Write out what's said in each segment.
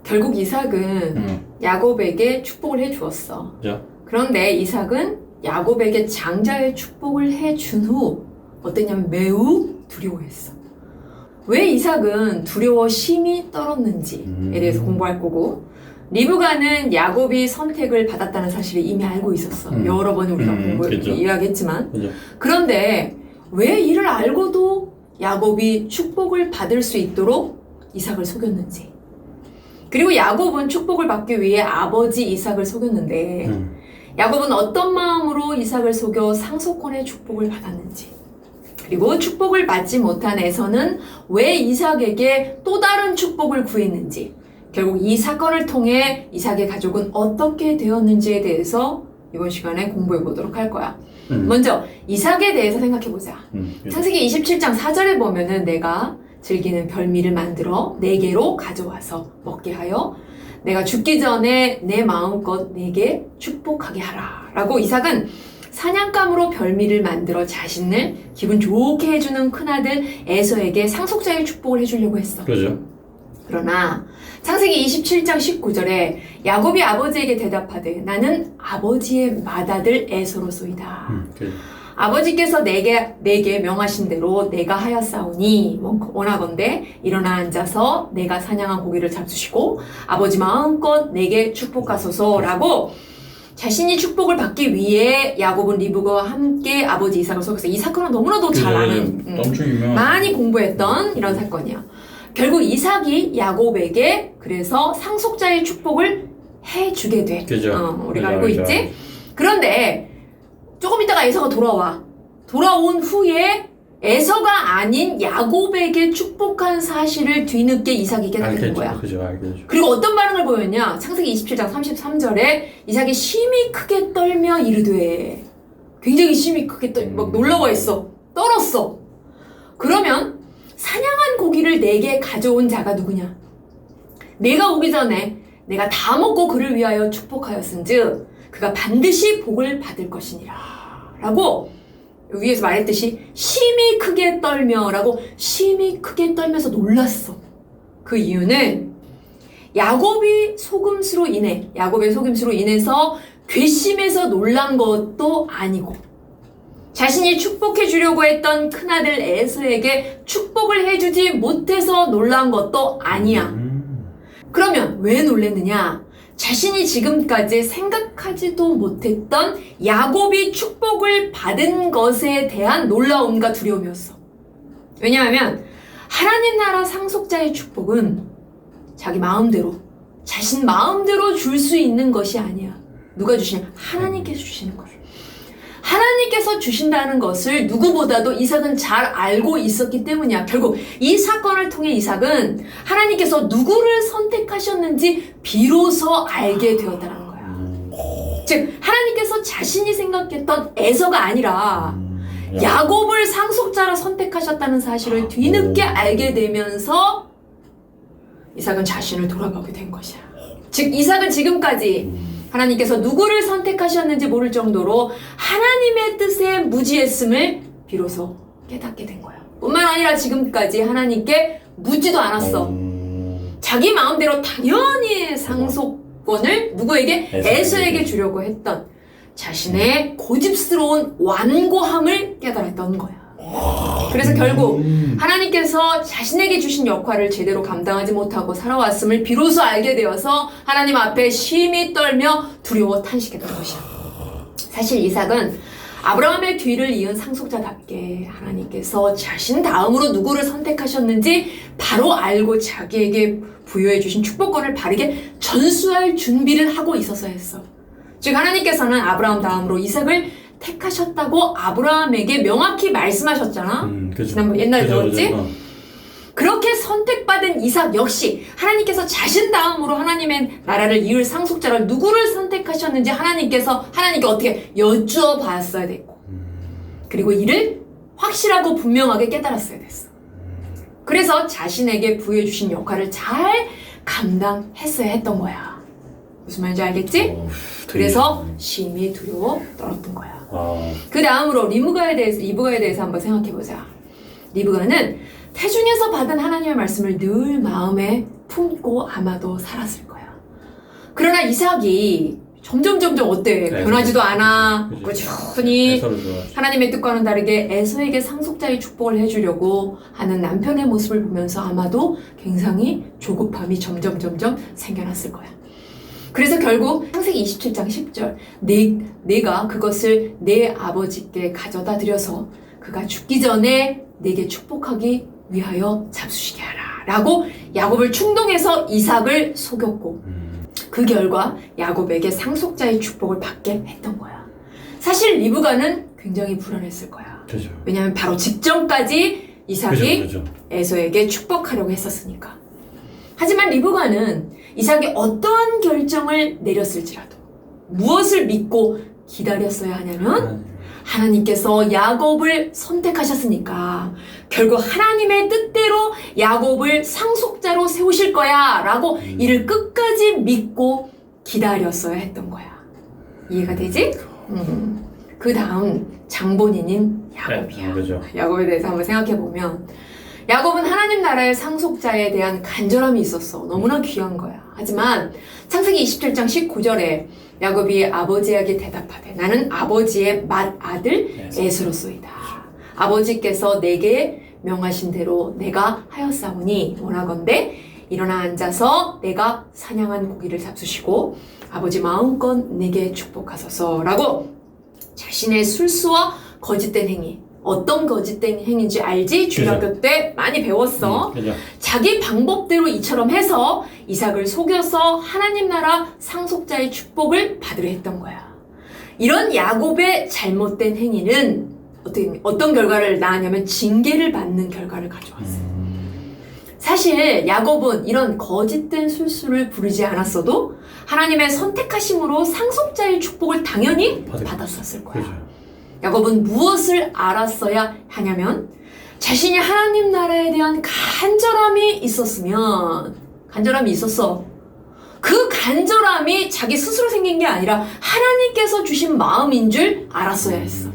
결국 이삭은 야곱에게 축복을 해주었어. 그죠? 그런데 이삭은 야곱에게 장자의 축복을 해준 후 어땠냐면 매우 두려워했어. 왜 이삭은 두려워 심히 떨었는지에 대해서 공부할 거고, 리브가는 야곱이 선택을 받았다는 사실을 이미 알고 있었어. 여러 번 우리가 이야기했지만. 그죠? 그런데 왜 이를 알고도 야곱이 축복을 받을 수 있도록 이삭을 속였는지. 그리고 야곱은 축복을 받기 위해 아버지 이삭을 속였는데 야곱은 어떤 마음으로 이삭을 속여 상속권의 축복을 받았는지, 그리고 축복을 받지 못한 에서는 왜 이삭에게 또 다른 축복을 구했는지, 결국 이 사건을 통해 이삭의 가족은 어떻게 되었는지에 대해서 이번 시간에 공부해 보도록 할 거야. 먼저 이삭에 대해서 생각해 보자. 창세기 27장 4절에 보면은 내가 즐기는 별미를 만들어 내게로 가져와서 먹게 하여 내가 죽기 전에 내 마음껏 내게 축복하게 하라 라고 이삭은 사냥감으로 별미를 만들어 자신을 기분 좋게 해주는 큰아들 에서에게 상속자의 축복을 해주려고 했어. 그죠? 그러나 창세기 27장 19절에 야곱이 아버지에게 대답하되 나는 아버지의 맏아들 에서로소이다. 아버지께서 내게 명하신 대로 내가 하였사오니 원하건대 일어나 앉아서 내가 사냥한 고기를 잡수시고 아버지 마음껏 내게 축복하소서라고 자신이 축복을 받기 위해 야곱은 리브가와 함께 아버지 이삭을 속였어. 이 사건은 너무나도 잘 아는, 엄청 유명한, 많이 공부했던 이런 사건이야. 결국 이삭이 야곱에게 그래서 상속자의 축복을 해주게 돼. 그죠? 우리가 알고 있지? 그런데 조금 있다가 에서가 돌아와. 돌아온 후에 에서가 아닌 야곱에게 축복한 사실을 뒤늦게 이삭이 깨닫게 된 거야. 그죠, 알겠죠. 그리고 어떤 반응을 보였냐? 창세기 27장 33절에 이삭이 심히 크게 떨며 이르되, 굉장히 심히 크게 막 놀라워했어. 떨었어. 그러면 사냥한 고기를 내게 가져온 자가 누구냐? 내가 오기 전에 내가 다 먹고 그를 위하여 축복하였은즉 그가 반드시 복을 받을 것이니라 라고 위에서 말했듯이 심히 크게 떨며 라고 심히 크게 떨면서 놀랐어. 그 이유는 야곱의 속임수로 인해서 괘씸해서 놀란 것도 아니고 자신이 축복해 주려고 했던 큰아들 에서에게 축복을 해주지 못해서 놀란 것도 아니야. 그러면 왜 놀랬느냐? 자신이 지금까지 생각하지도 못했던 야곱이 축복을 받은 것에 대한 놀라움과 두려움이었어. 왜냐하면 하나님 나라 상속자의 축복은 자기 마음대로, 자신 마음대로 줄 수 있는 것이 아니야. 누가 주시냐? 하나님께서 주시는 거야. 하나님께서 주신다는 것을 누구보다도 이삭은 잘 알고 있었기 때문이야. 결국 이 사건을 통해 이삭은 하나님께서 누구를 선택하셨는지 비로소 알게 되었다는 거야. 즉 하나님께서 자신이 생각했던 에서가 아니라 야곱을 상속자로 선택하셨다는 사실을 뒤늦게 알게 되면서 이삭은 자신을 돌아보게 된 것이야. 즉 이삭은 지금까지 하나님께서 누구를 선택하셨는지 모를 정도로 하나님의 뜻에 무지했음을 비로소 깨닫게 된 거야. 뿐만 아니라 지금까지 하나님께 묻지도 않았어. 자기 마음대로 당연히 상속권을 누구에게? 에서에게 주려고 했던 자신의 고집스러운 완고함을 깨달았던 거야. 그래서 결국 하나님께서 자신에게 주신 역할을 제대로 감당하지 못하고 살아왔음을 비로소 알게 되어서 하나님 앞에 심히 떨며 두려워 탄식했던 것이야. 사실 이삭은 아브라함의 뒤를 이은 상속자답게 하나님께서 자신 다음으로 누구를 선택하셨는지 바로 알고 자기에게 부여해 주신 축복권을 바르게 전수할 준비를 하고 있어서 했어. 즉 하나님께서는 아브라함 다음으로 이삭을 택하셨다고 아브라함에게 명확히 말씀하셨잖아. 지난번 옛날에 들었지? 그렇게 선택받은 이삭 역시 하나님께서 자신 다음으로 하나님의 나라를 이을 상속자를 누구를 선택하셨는지 하나님께 어떻게 여쭈어봤어야 됐고, 그리고 이를 확실하고 분명하게 깨달았어야 됐어. 그래서 자신에게 부여해 주신 역할을 잘 감당했어야 했던 거야. 무슨 말인지 알겠지? 그래서 심히 두려워 떨었던 거야. 그 다음으로 리브가에 대해서 한번 생각해보자. 리브가는 태중에서 받은 하나님의 말씀을 늘 마음에 품고 아마도 살았을 거야. 그러나 이삭이 점점 어때? 네, 변하지도 않아. 그죠. 꾸준히 에서를 좋아하죠. 하나님의 뜻과는 다르게 에서에게 상속자의 축복을 해주려고 하는 남편의 모습을 보면서 아마도 굉장히 조급함이 점점 생겨났을 거야. 그래서 결국 창세기 27장 10절 내가 그것을 내 아버지께 가져다 드려서 그가 죽기 전에 내게 축복하기 위하여 잡수시게 하라 라고 야곱을 충동해서 이삭을 속였고 그 결과 야곱에게 상속자의 축복을 받게 했던 거야. 사실 리브가는 굉장히 불안했을 거야. 그죠. 왜냐하면 바로 직전까지 이삭이 그죠. 에서에게 축복하려고 했었으니까. 하지만 리브가는 이삭이 어떠한 결정을 내렸을지라도 무엇을 믿고 기다렸어야 하냐면 하나님께서 야곱을 선택하셨으니까 결국 하나님의 뜻대로 야곱을 상속자로 세우실 거야 라고 이를 끝까지 믿고 기다렸어야 했던 거야. 이해가 되지? 그 다음 장본인인 야곱이야. 네, 그죠. 야곱에 대해서 한번 생각해보면 야곱은 하나님 나라의 상속자에 대한 간절함이 있었어. 너무나 귀한 거야. 하지만 창세기 27장 19절에 야곱이 아버지에게 대답하되 나는 아버지의 맏아들 에서로소이다. 아버지께서 내게 명하신 대로 내가 하였사오니 원하건대 일어나 앉아서 내가 사냥한 고기를 잡수시고 아버지 마음껏 내게 축복하소서라고 자신의 술수와 거짓된 행위, 어떤 거짓된 행위인지 알지? 중학교 때 많이 배웠어. 자기 방법대로 이처럼 해서 이삭을 속여서 하나님 나라 상속자의 축복을 받으려 했던 거야. 이런 야곱의 잘못된 행위는 어떤 결과를 낳았냐면 징계를 받는 결과를 가져왔어. 사실 야곱은 이런 거짓된 술수를 부르지 않았어도 하나님의 선택하심으로 상속자의 축복을 당연히 받았었을 거야. 그죠. 야곱은 무엇을 알았어야 하냐면 자신이 하나님 나라에 대한 간절함이 있었으면 간절함이 있었어. 그 간절함이 자기 스스로 생긴 게 아니라 하나님께서 주신 마음인 줄 알았어야 했어.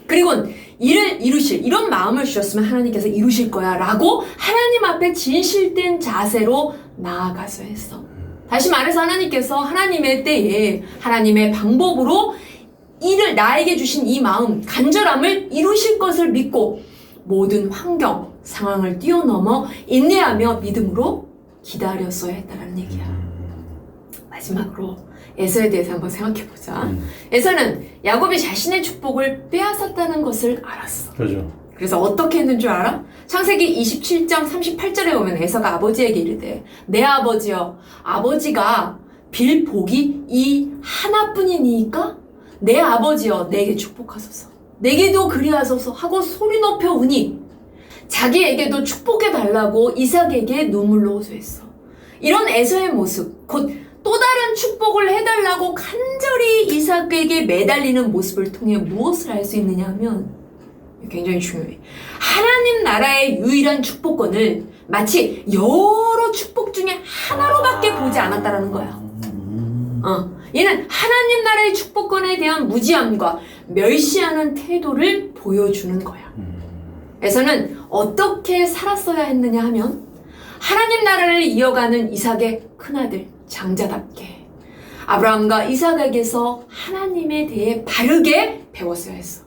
그리고 이를 이루실 이런 마음을 주셨으면 하나님께서 이루실 거야 라고 하나님 앞에 진실된 자세로 나아가서 했어. 다시 말해서 하나님께서 하나님의 때에 하나님의 방법으로 이를 나에게 주신 이 마음 간절함을 이루실 것을 믿고 모든 환경 상황을 뛰어넘어 인내하며 믿음으로 기다렸어야 했다는 얘기야. 마지막으로 에서에 대해서 한번 생각해보자. 에서는 야곱이 자신의 축복을 빼앗았다는 것을 알았어. 그죠. 그래서 어떻게 했는 줄 알아? 창세기 27장 38절에 보면 에서가 아버지에게 이르되 내 아버지여 아버지가 빌 복이 이 하나뿐이니까 내 아버지여 내게 축복하소서 내게도 그리하소서 하고 소리 높여 우니 자기에게도 축복해 달라고 이삭에게 눈물로 호소했어. 이런 에서의 모습 곧 또 다른 축복을 해달라고 간절히 이삭에게 매달리는 모습을 통해 무엇을 알 수 있느냐 하면 굉장히 중요해. 하나님 나라의 유일한 축복권을 마치 여러 축복 중에 하나로밖에 보지 않았다라는 거야. 얘는 하나님 나라의 축복권에 대한 무지함과 멸시하는 태도를 보여주는 거야. 에서는 어떻게 살았어야 했느냐 하면 하나님 나라를 이어가는 이삭의 큰아들 장자답게 아브라함과 이삭에게서 하나님에 대해 바르게 배웠어야 했어.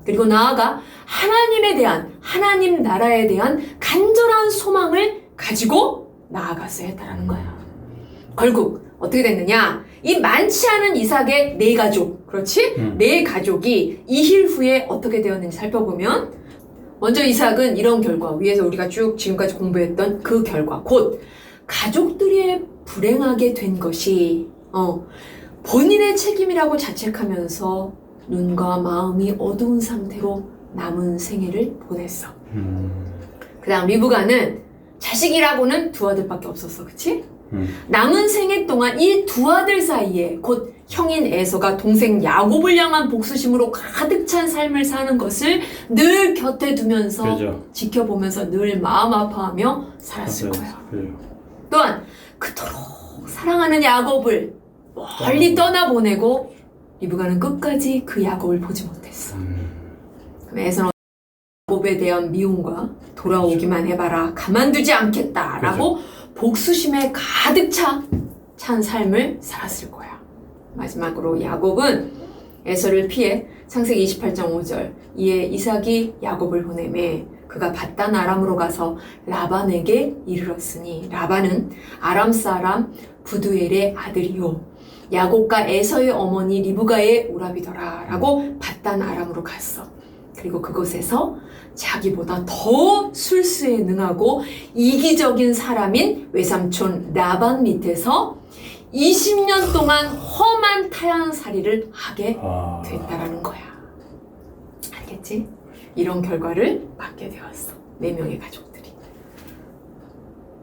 그리고 나아가 하나님에 대한 하나님 나라에 대한 간절한 소망을 가지고 나아갔어야 했다는 거야. 결국 어떻게 됐느냐? 이 많지 않은 이삭의 네 가족, 그렇지? 네 가족이 이힐 후에 어떻게 되었는지 살펴보면 먼저 이삭은 이런 결과, 위에서 우리가 쭉 지금까지 공부했던 그 결과, 곧 가족들이 불행하게 된 것이 본인의 책임이라고 자책하면서 눈과 마음이 어두운 상태로 남은 생애를 보냈어. 그 다음 리브가는 자식이라고는 두 아들밖에 없었어. 그치? 남은 생애 동안 이 두 아들 사이에 곧 형인 에서가 동생 야곱을 향한 복수심으로 가득 찬 삶을 사는 것을 늘 곁에 두면서 그죠. 지켜보면서 늘 마음 아파하며 살았을 거야. 그죠. 또한 그토록 사랑하는 야곱을 멀리 떠나보내고 리브가는 끝까지 그 야곱을 보지 못했어. 그럼 에서는 야곱에 대한 미움과 돌아오기만 해봐라. 가만두지 않겠다라고 복수심에 가득 찬 삶을 살았을 거야. 마지막으로 야곱은 에서를 피해 창세기 28장 5절 이에 이삭이 야곱을 보내매 그가 밧단 아람으로 가서 라반에게 이르렀으니 라반은 아람 사람 부두엘의 아들이요 야곱과 에서의 어머니 리브가의 오라비더라 라고 밧단 아람으로 갔어. 그리고 그곳에서 자기보다 더 술수에 능하고 이기적인 사람인 외삼촌 라반 밑에서 20년 동안 험한 타향살이를 하게 됐다라는 거야. 알겠지? 이런 결과를 맞게 되었어. 4명의 가족.